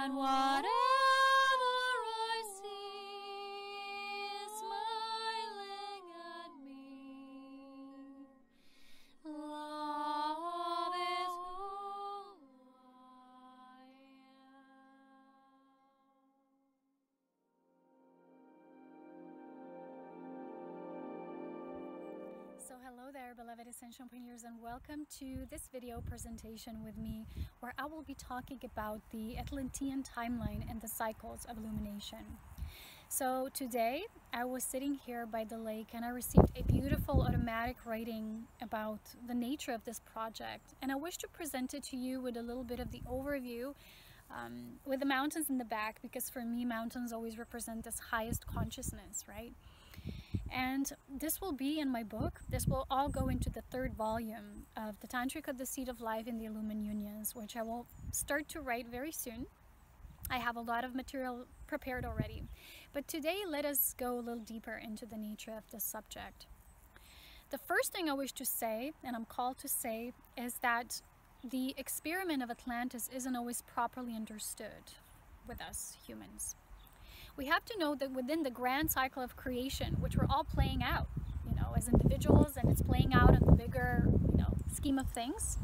and whatever I see is smiling at me. Love is who I am. So hello there, beloved Ascension pioneers, and welcome to this video presentation with me, where I will be talking about the Atlantean timeline and the cycles of illumination. So today I was sitting here by the lake and I received a beautiful automatic writing about the nature of this project, and I wish to present it to you with a little bit of the overview, with the mountains in the back, because for me mountains always represent this highest consciousness, right? And this will be in my book. This will all go into the third volume of the Tantric of the Seed of Life in the Illumined Unions, which I will start to write very soon. I have a lot of material prepared already. But today, let us go a little deeper into the nature of this subject. The first thing I wish to say, and I'm called to say, is that the experiment of Atlantis isn't always properly understood with us humans. We have to know that within the grand cycle of creation, which we're all playing out, as individuals, and it's playing out in the bigger, scheme of things,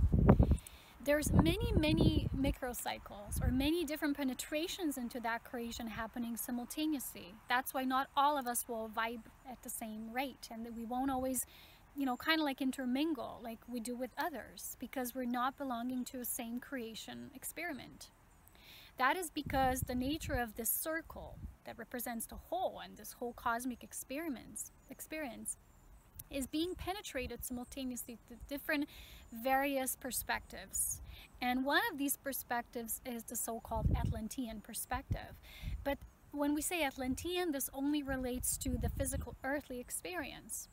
there's many microcycles or many different penetrations into that creation happening simultaneously. That's why not all of us will vibe at the same rate, and that we won't always, kind of like intermingle like we do with others, because we're not belonging to the same creation experiment. That is because the nature of this circle that represents the whole and this whole cosmic experience is being penetrated simultaneously to different various perspectives. And one of these perspectives is the so-called Atlantean perspective. But when we say Atlantean, this only relates to the physical earthly experience,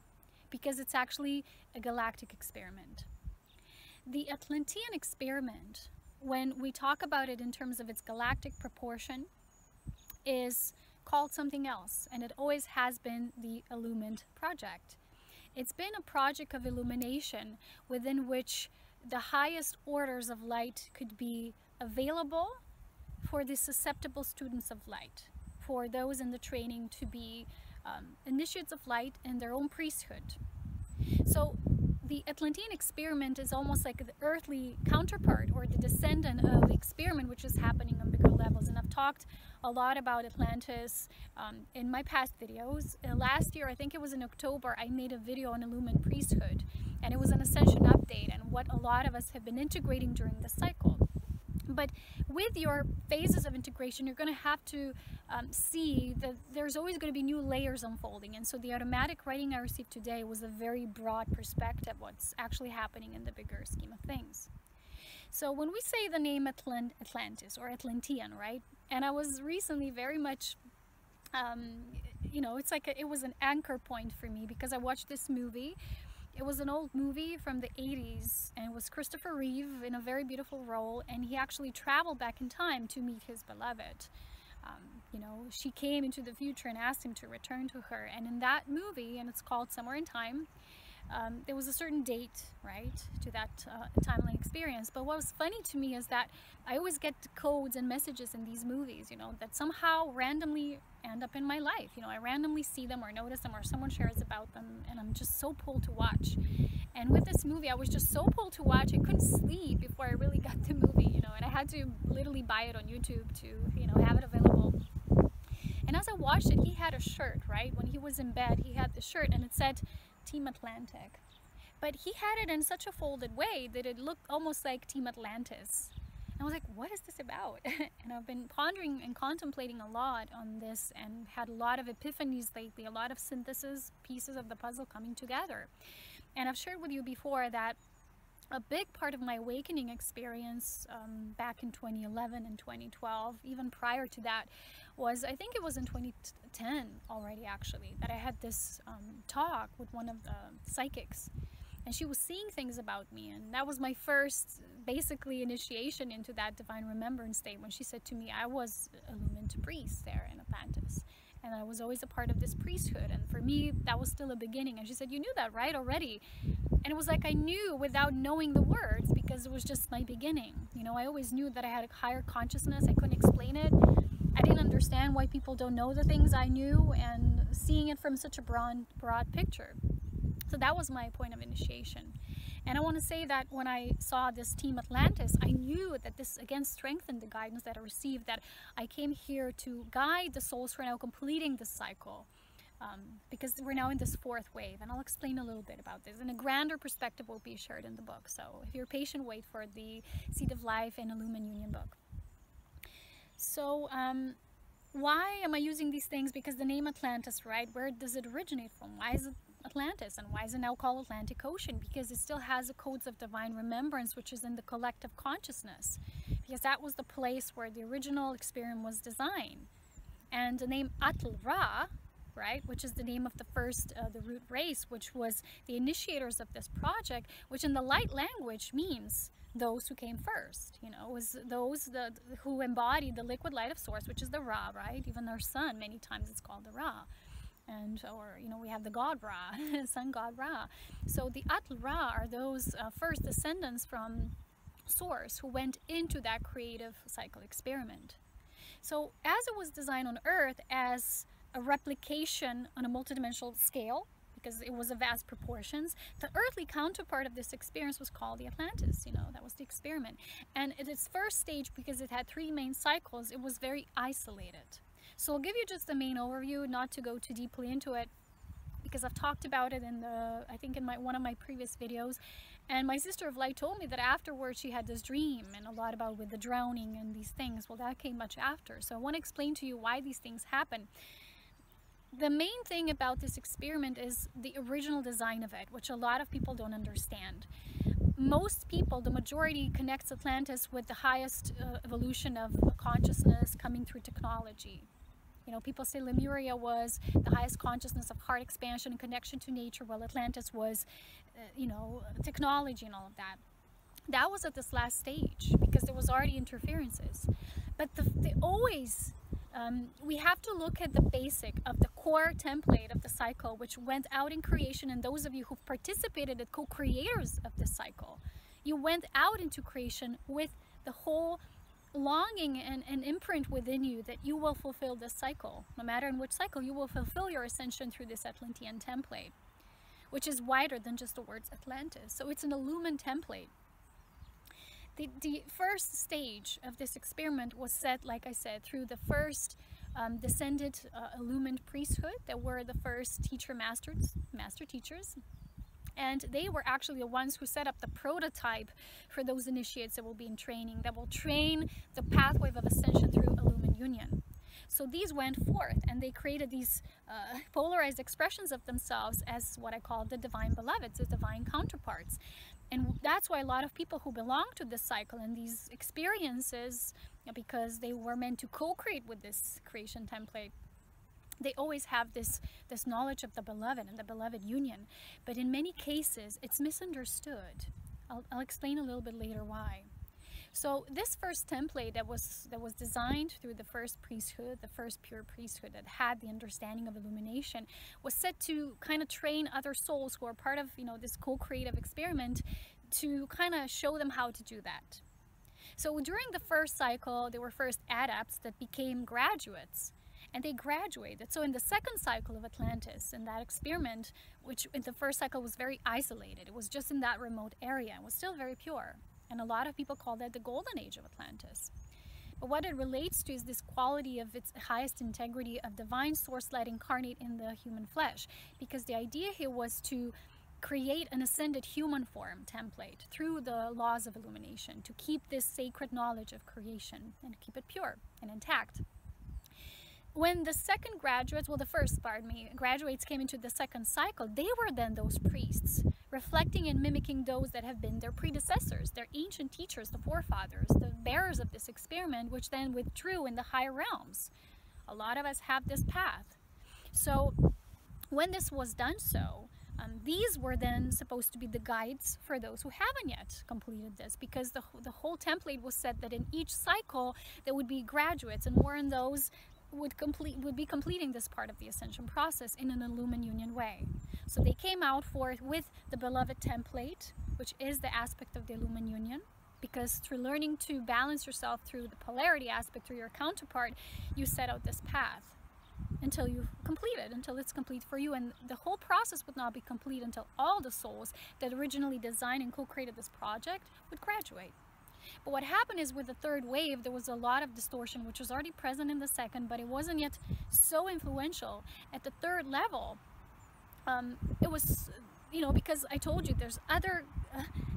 because it's actually a galactic experiment. The Atlantean experiment, when we talk about it in terms of its galactic proportion, is called something else, and it always has been the Illumined project. It's been a project of illumination within which the highest orders of light could be available for the susceptible students of light, for those in the training to be initiates of light in their own priesthood. So the Atlantean experiment is almost like the earthly counterpart or the descendant of the experiment which is happening on bigger levels. And I've talked a lot about Atlantis in my past videos. Last year, I think it was in October, I made a video on Illumined priesthood, and it was an Ascension update and what a lot of us have been integrating during the cycle. But with your phases of integration, you're going to have to see that there's always going to be new layers unfolding. And so the automatic writing I received today was a very broad perspective of what's actually happening in the bigger scheme of things. So when we say the name Atlantis or Atlantean, right? And I was recently very much, it's like it was an anchor point for me, because I watched this movie. It was an old movie from the 80s, and it was Christopher Reeve in a very beautiful role, and he actually traveled back in time to meet his beloved. She came into the future and asked him to return to her, and in that movie, and it's called Somewhere in Time, there was a certain date, right, to that timeline experience. But what was funny to me is that I always get codes and messages in these movies, that somehow randomly end up in my life. I randomly see them or notice them or someone shares about them, and I'm just so pulled to watch. And with this movie, I was just so pulled to watch, I couldn't sleep before I really got the movie, and I had to literally buy it on YouTube to, have it available. And as I watched it, he had a shirt, right? When he was in bed, he had the shirt and it said Team Atlantic. But he had it in such a folded way that it looked almost like Team Atlantis. And I was like, what is this about? And I've been pondering and contemplating a lot on this, and had a lot of epiphanies lately, a lot of synthesis pieces of the puzzle coming together. And I've shared with you before that a big part of my awakening experience back in 2011 and 2012, even prior to that, was, I think it was in 2010 already actually, that I had this talk with one of the psychics, and she was seeing things about me, and that was my first basically initiation into that divine remembrance state, when she said to me I was illumined priest there in Atlantis, and I was always a part of this priesthood, and for me that was still a beginning. And she said, you knew that, right, already? And it was like I knew without knowing the words, because it was just my beginning. You know, I always knew that I had a higher consciousness. I couldn't explain it. I didn't understand why people don't know the things I knew, and seeing it from such a broad picture. So that was my point of initiation. And I want to say that when I saw this team Atlantis, I knew that this again strengthened the guidance that I received, that I came here to guide the souls who are now completing this cycle. Because we're now in this fourth wave, and I'll explain a little bit about this. And a grander perspective will be shared in the book. So if you're patient, wait for the Seed of Life and Illumin Union book. So why am I using these things? Because the name Atlantis, right? Where does it originate from? Why is it Atlantis, and why is it now called Atlantic Ocean? Because it still has the codes of divine remembrance, which is in the collective consciousness. Because that was the place where the original experiment was designed. And the name Atl-Ra, right, which is the name of the first, the root race, which was the initiators of this project, which in the light language means those who came first, you know, was those who embodied the liquid light of source, which is the Ra, right? Even our sun, many times it's called the Ra. And, or, you know, we have the god Ra, sun god Ra. So the Atl-Ra are those first descendants from source who went into that creative cycle experiment. So as it was designed on Earth as a replication on a multidimensional scale, because it was of vast proportions, the earthly counterpart of this experience was called the Atlantis. You know, that was the experiment. And at its first stage, because it had 3 main cycles, it was very isolated. So I'll give you just the main overview, not to go too deeply into it, because I've talked about it in I think in one of my previous videos. And my sister of light told me that afterwards she had this dream, and a lot about with the drowning and these things. Well, that came much after. So I want to explain to you why these things happen. The main thing about this experiment is the original design of it, which a lot of people don't understand. Most people, the majority, connects Atlantis with the highest evolution of consciousness coming through technology. You know, people say Lemuria was the highest consciousness of heart expansion and connection to nature, while Atlantis was, you know, technology and all of that. That was at this last stage, because there was already interferences. But they always... we have to look at the basic of the core template of the cycle, which went out in creation, and those of you who participated as co-creators of this cycle, you went out into creation with the whole longing and imprint within you that you will fulfill this cycle. No matter in which cycle, you will fulfill your ascension through this Atlantean template, which is wider than just the words Atlantis. So it's an Illumin template. The first stage of this experiment was set, like I said, through the first descended illumined priesthood that were the first master teachers. And they were actually the ones who set up the prototype for those initiates that will be in training, that will train the pathway of ascension through Illumin Union. So these went forth, and they created these polarized expressions of themselves as what I call the divine beloveds, the divine counterparts. And that's why a lot of people who belong to this cycle and these experiences, because they were meant to co-create with this creation template, they always have this knowledge of the beloved and the beloved union. But in many cases, it's misunderstood. I'll explain a little bit later why. So this first template that was designed through the first priesthood, the first pure priesthood that had the understanding of illumination, was set to kind of train other souls who are part of, you know, this co-creative experiment, to kind of show them how to do that. So during the first cycle, there were first adepts that became graduates, and they graduated. So in the second cycle of Atlantis, in that experiment, which in the first cycle was very isolated, it was just in that remote area, it was still very pure. And a lot of people call that the golden age of Atlantis. But what it relates to is this quality of its highest integrity of divine source light incarnate in the human flesh. Because the idea here was to create an ascended human form template through the laws of illumination, to keep this sacred knowledge of creation and keep it pure and intact. When the second graduates, well, the first, graduates came into the second cycle, they were then those priests, reflecting and mimicking those that have been their predecessors, their ancient teachers, the forefathers, the bearers of this experiment, which then withdrew in the higher realms. A lot of us have this path. So when this was done these were then supposed to be the guides for those who haven't yet completed this, because the whole template was set that in each cycle there would be graduates, and more in those would be completing this part of the ascension process in an illumination way. So they came out forth with the beloved template, which is the aspect of the illumination, because through learning to balance yourself through the polarity aspect, through your counterpart, you set out this path until you complete it, until it's complete for you. And the whole process would not be complete until all the souls that originally designed and co-created this project would graduate. But what happened is, with the third wave, there was a lot of distortion, which was already present in the second, but it wasn't yet so influential. At the third level, it was, you know, because I told you there's other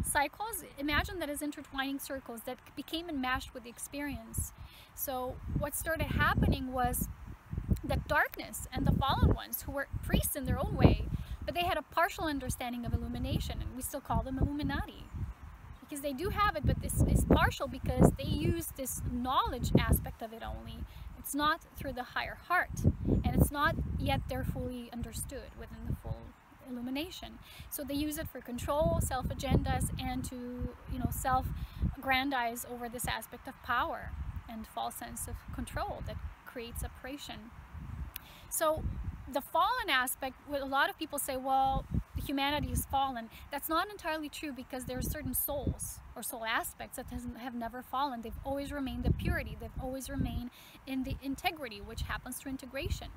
cycles. Imagine that as intertwining circles that became enmeshed with the experience. So what started happening was that darkness and the fallen ones, who were priests in their own way, but they had a partial understanding of illumination, and we still call them Illuminati. Because they do have it, but this is partial because they use this knowledge aspect of it only. It's not through the higher heart, and it's not yet they're fully understood within the full illumination. So they use it for control, self-agendas, and to, you know, self-aggrandize over this aspect of power and false sense of control that creates separation. So the fallen aspect, a lot of people say, well, humanity is fallen. That's not entirely true, because there are certain souls or soul aspects that have never fallen. They've always remained the purity. They've always remained in the integrity, which happens through integration.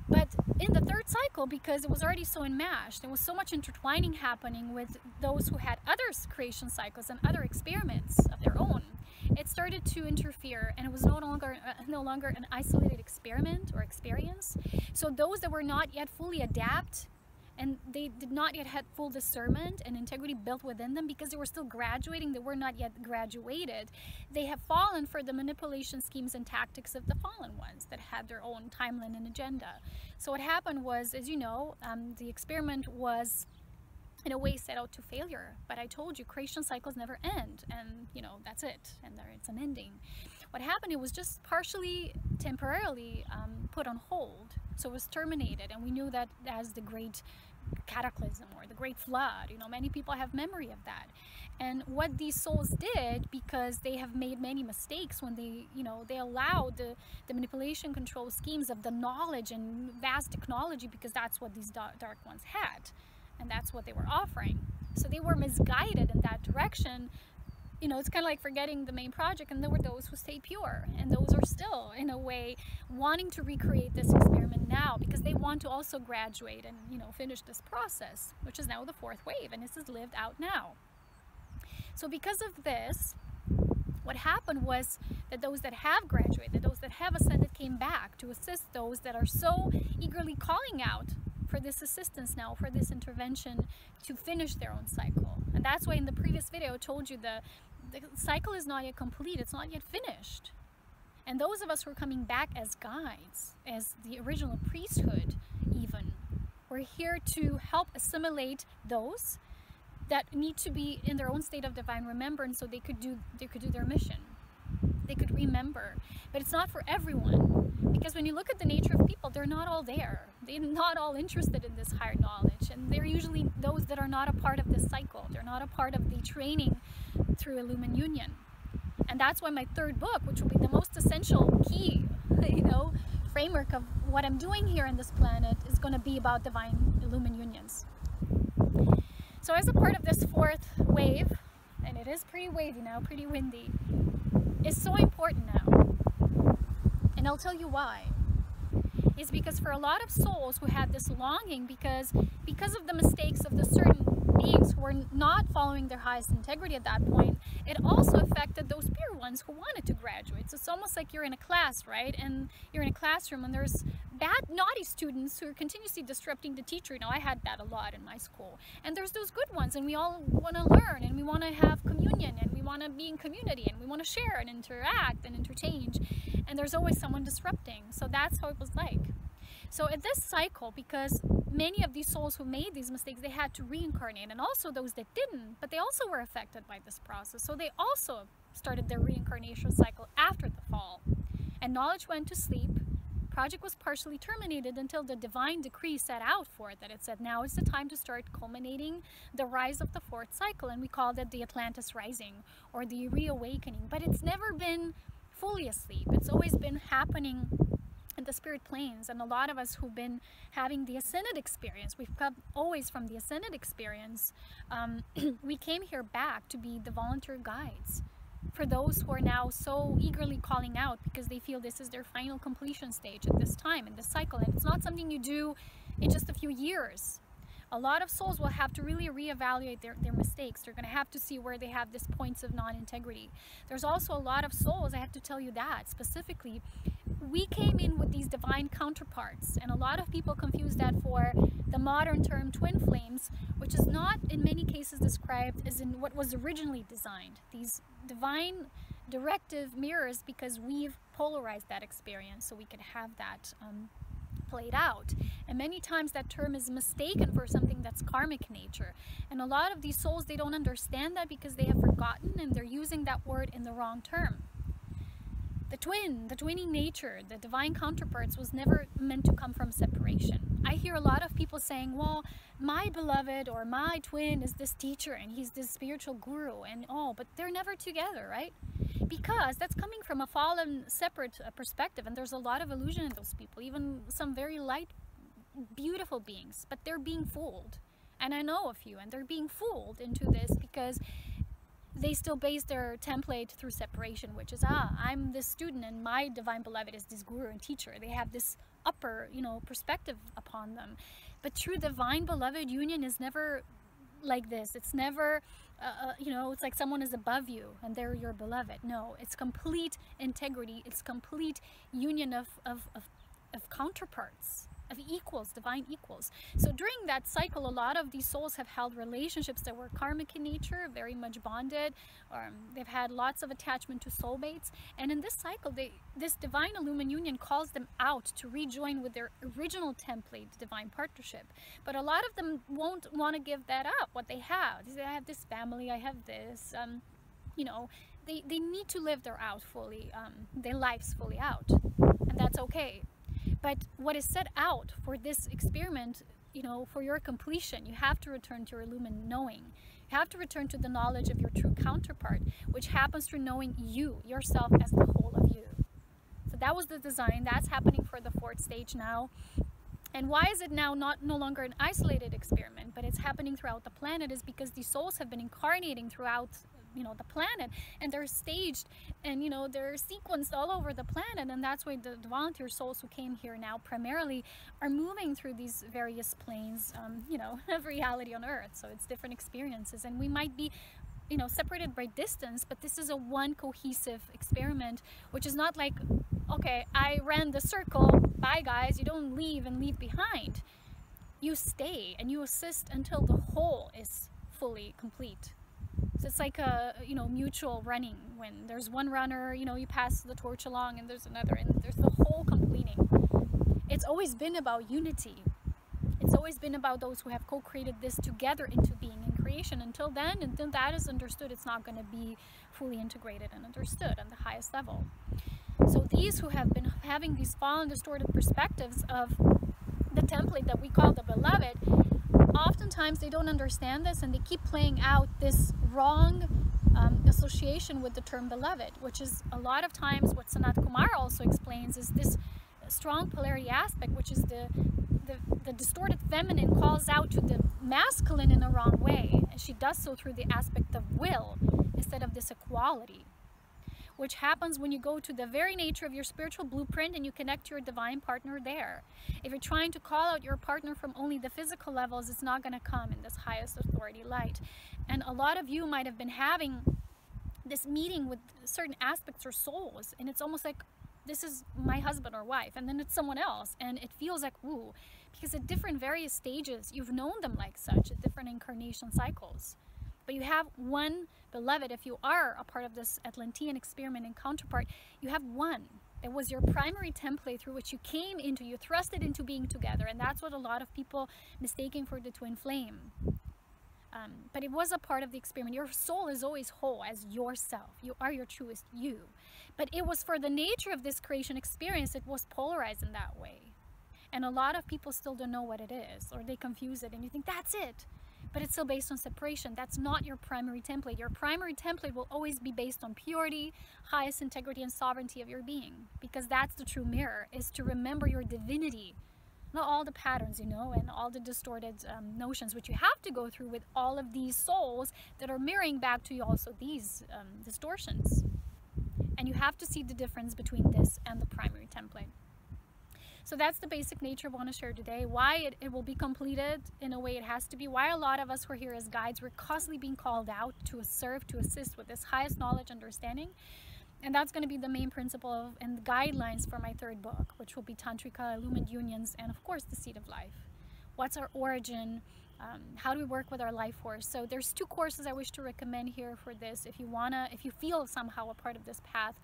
But in the third cycle, because it was already so enmeshed, there was so much intertwining happening with those who had other creation cycles and other experiments of their own, it started to interfere, and it was no longer an isolated experiment or experience. So those that were not yet fully adapt, and they did not yet have full discernment and integrity built within them, because they were still graduating, they were not yet graduated, they have fallen for the manipulation schemes and tactics of the fallen ones that had their own timeline and agenda. So what happened was, as you know, the experiment was in a way set out to failure. But I told you, creation cycles never end, and you know, that's it, and there it's an ending. What happened, it was just partially, temporarily put on hold. So it was terminated, and we knew that as the great cataclysm or the great flood. You know, many people have memory of that. And what these souls did, because they have made many mistakes when they, you know, they allowed the manipulation control schemes of the knowledge and vast technology, because that's what these dark ones had, and that's what they were offering. So they were misguided in that direction. You know, it's kind of like forgetting the main project, and there were those who stayed pure, and those are still, in a way, wanting to recreate this experiment now, because they want to also graduate and, you know, finish this process, which is now the fourth wave, and this is lived out now. So because of this, what happened was that those that have graduated, those that have ascended, came back to assist those that are so eagerly calling out for this assistance now, for this intervention to finish their own cycle. And that's why in the previous video I told you the cycle is not yet complete, it's not yet finished. And those of us who are coming back as guides, as the original priesthood even, we're here to help assimilate those that need to be in their own state of divine remembrance, so they could do their mission. They could remember. But it's not for everyone, because when you look at the nature of people, they're not all there. They're not all interested in this higher knowledge, and they're usually those that are not a part of this cycle. They're not a part of the training through illumination. And that's why my third book, which will be the most essential key, you know, framework of what I'm doing here on this planet, is going to be about divine illuminations. So as a part of this fourth wave, and it is pretty wavy now, pretty windy, is so important now. And I'll tell you why. It's because for a lot of souls who had this longing, because of the mistakes of the certain beings who were not following their highest integrity at that point, it also affected those pure ones who wanted to graduate. So it's almost like you're in a class, right? And you're in a classroom, and there's bad, naughty students who are continuously disrupting the teacher. You know, I had that a lot in my school. And there's those good ones, and we all want to learn, and we want to have communion, and we want to be in community, and we want to share and interact and interchange. And there's always someone disrupting. So that's how it was like. So at this cycle, because many of these souls who made these mistakes, they had to reincarnate, and also those that didn't, but they also were affected by this process. So they also started their reincarnation cycle after the fall. And knowledge went to sleep. Project was partially terminated until the divine decree set out for it, that it said now is the time to start culminating the rise of the fourth cycle, and we called it the Atlantis rising, or the reawakening. But it's never been fully asleep. It's always been happening in the spirit planes, and a lot of us who've been having the ascended experience, we've come always from the ascended experience, we came here back to be the volunteer guides for those who are now so eagerly calling out because they feel this is their final completion stage at this time in the cycle. And it's not something you do in just a few years. A lot of souls will have to really reevaluate their mistakes. They're going to have to see where they have these points of non-integrity. There's also a lot of souls, I have to tell you that specifically, we came in with these divine counterparts, and a lot of people confuse that for the modern term twin flames, which is not in many cases described as in what was originally designed. These divine directive mirrors, because we've polarized that experience so we could have that played out. And many times that term is mistaken for something that's karmic nature. And a lot of these souls, they don't understand that because they have forgotten and they're using that word in the wrong term. The twinning nature, the divine counterparts was never meant to come from separation. I hear a lot of people saying, well, my beloved or my twin is this teacher and he's this spiritual guru and but they're never together, right? Because that's coming from a fallen, separate perspective, and there's a lot of illusion in those people, even some very light, beautiful beings, but they're being fooled. And I know a few, and they're being fooled into this because they still base their template through separation, which is, I'm this student and my divine beloved is this guru and teacher. They have this upper, perspective upon them. But true divine beloved union is never like this. It's never, it's like someone is above you and they're your beloved. No, it's complete integrity. It's complete union of counterparts, of equals, divine equals. So during that cycle, a lot of these souls have held relationships that were karmic in nature, very much bonded, or they've had lots of attachment to soulmates. And in this cycle, this divine illumined union calls them out to rejoin with their original template, divine partnership. But a lot of them won't want to give that up, what they have. I have this family, I have this, they need to live their their lives fully out. And that's okay. But what is set out for this experiment, for your completion, you have to return to your illumined knowing. You have to return to the knowledge of your true counterpart, which happens through knowing you, yourself, as the whole of you. So that was the design. That's happening for the fourth stage now. And why is it now no longer an isolated experiment, but it's happening throughout the planet, is because these souls have been incarnating throughout the planet, and they're staged and they're sequenced all over the planet. And that's why the volunteer souls who came here now primarily are moving through these various planes of reality on Earth. So it's different experiences, and we might be separated by distance, but this is a one cohesive experiment, which is not like, okay, I ran the circle, bye guys. You don't leave and leave behind. You stay and you assist until the whole is fully complete. So it's like a mutual running. When there's one runner, you pass the torch along, and there's another, and there's the whole completing. It's always been about unity. It's always been about those who have co-created this together into being in creation. Until that is understood, it's not going to be fully integrated and understood on the highest level. So these who have been having these fallen, distorted perspectives of the template that we call the beloved, oftentimes they don't understand this, and they keep playing out this wrong association with the term beloved, which is a lot of times what Sanat Kumar also explains is this strong polarity aspect, which is the distorted feminine calls out to the masculine in a wrong way, and she does so through the aspect of will instead of this equality, which happens when you go to the very nature of your spiritual blueprint and you connect to your divine partner there. If you're trying to call out your partner from only the physical levels, it's not going to come in this highest authority light. And a lot of you might have been having this meeting with certain aspects or souls, and it's almost like, this is my husband or wife, and then it's someone else, and it feels like, ooh, because at different various stages, you've known them like such, at different incarnation cycles. But you have one beloved. If you are a part of this Atlantean experiment and counterpart, you have one. It was your primary template through which you came into, you thrusted into being together, and that's what a lot of people mistaking for the twin flame. But it was a part of the experiment. Your soul is always whole as yourself. You are your truest you. But it was for the nature of this creation experience, it was polarized in that way. And a lot of people still don't know what it is, or they confuse it, and you think, that's it. but it's still based on separation. That's not your primary template. Your primary template will always be based on purity, highest integrity, and sovereignty of your being, because that's the true mirror, is to remember your divinity, not all the patterns, you know, and all the distorted notions, which you have to go through with all of these souls that are mirroring back to you also these distortions. And you have to see the difference between this and the primary template. So that's the basic nature I want to share today. Why it will be completed in a way it has to be. Why a lot of us who are here as guides, we're constantly being called out to serve, to assist with this highest knowledge, understanding. And that's going to be the main principle and the guidelines for my third book, which will be Tantrika, Illumined Unions, and of course the Seed of Life. What's our origin? How do we work with our life force? So there's 2 courses I wish to recommend here for this. If you feel somehow a part of this path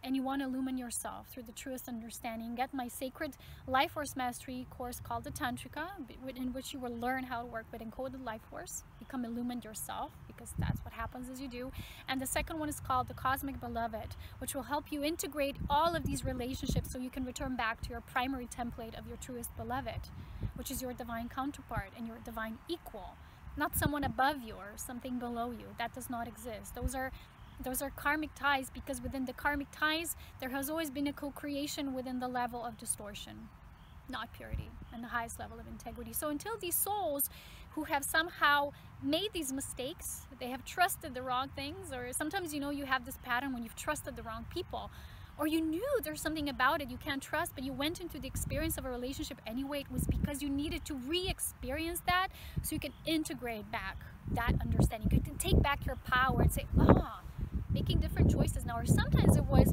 and you want to illumine yourself through the truest understanding, get my sacred life force mastery course called the Tantrika, in which you will learn how to work with encoded life force, become illumined yourself, because that's what happens as you do. And the second one is called the Cosmic Beloved, which will help you integrate all of these relationships so you can return back to your primary template of your truest beloved, which is your divine counterpart and your divine equal, not someone above you or something below you. That does not exist. Those are karmic ties, because within the karmic ties there has always been a co-creation within the level of distortion, not purity, and the highest level of integrity. So until these souls who have somehow made these mistakes, they have trusted the wrong things, or sometimes, you know, you have this pattern when you've trusted the wrong people, or you knew there's something about it you can't trust, but you went into the experience of a relationship anyway. It was because you needed to re-experience that so you can integrate back that understanding. You can take back your power and say, making different choices now. Or sometimes it was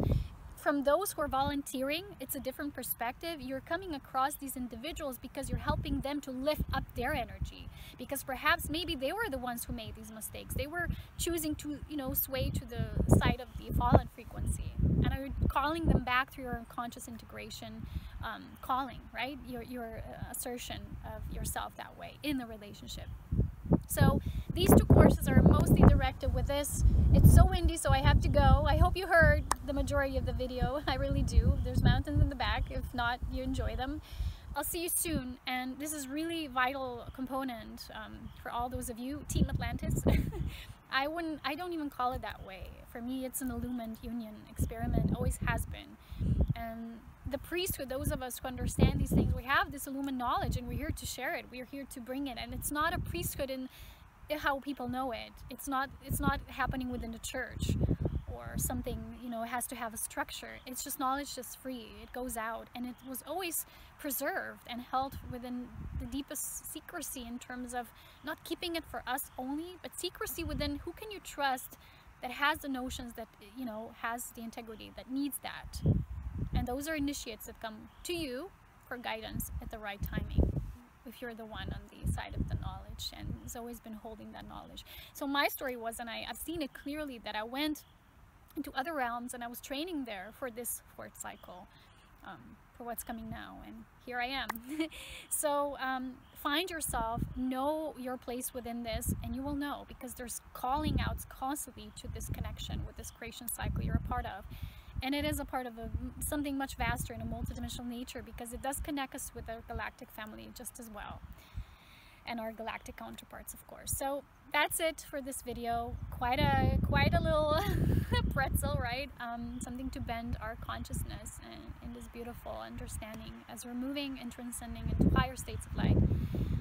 from those who are volunteering, it's a different perspective. You're coming across these individuals because you're helping them to lift up their energy, because perhaps maybe they were the ones who made these mistakes. They were choosing to, you know, sway to the side of the fallen frequency, and are calling them back through your conscious integration calling, right? Your assertion of yourself that way in the relationship. So these 2 courses are mostly directed with this. It's so windy, so I have to go. I hope you heard the majority of the video. I really do. There's mountains in the back. If not, you enjoy them. I'll see you soon. And this is really vital component for all those of you, Team Atlantis. I don't even call it that way. For me, it's an illumined union experiment, always has been. And the priesthood, those of us who understand these things, we have this illumined knowledge and we're here to share it. We're here to bring it. And it's not a priesthood in how people know it. It's not happening within the church or something, you know, it has to have a structure. It's just knowledge that's free. It goes out, and it was always preserved and held within the deepest secrecy, in terms of not keeping it for us only, but secrecy within who can you trust that has the notions, that, you know, has the integrity, that needs that. And those are initiates that come to you for guidance at the right timing, if you're the one on the side of the knowledge and has always been holding that knowledge. So my story was, and I've seen it clearly, that I went into other realms and I was training there for this 4th cycle, for what's coming now, and here I am. So find yourself, know your place within this, and you will know, because there's calling outs constantly to this connection with this creation cycle you're a part of. And it is a part of something much vaster in a multidimensional nature, because it does connect us with our galactic family just as well, and our galactic counterparts, of course. So that's it for this video. Quite a little pretzel, right? Something to bend our consciousness in this beautiful understanding as we're moving and transcending into higher states of light.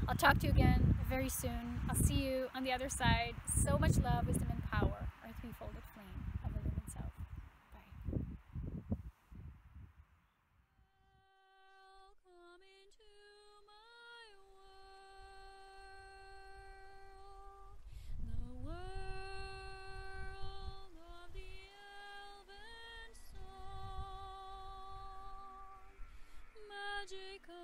I'll talk to you again very soon. I'll see you on the other side. So much love, wisdom, and power, our threefolded flame of illumined self. Bye. Welcome into my world, the world of the elven song, magical.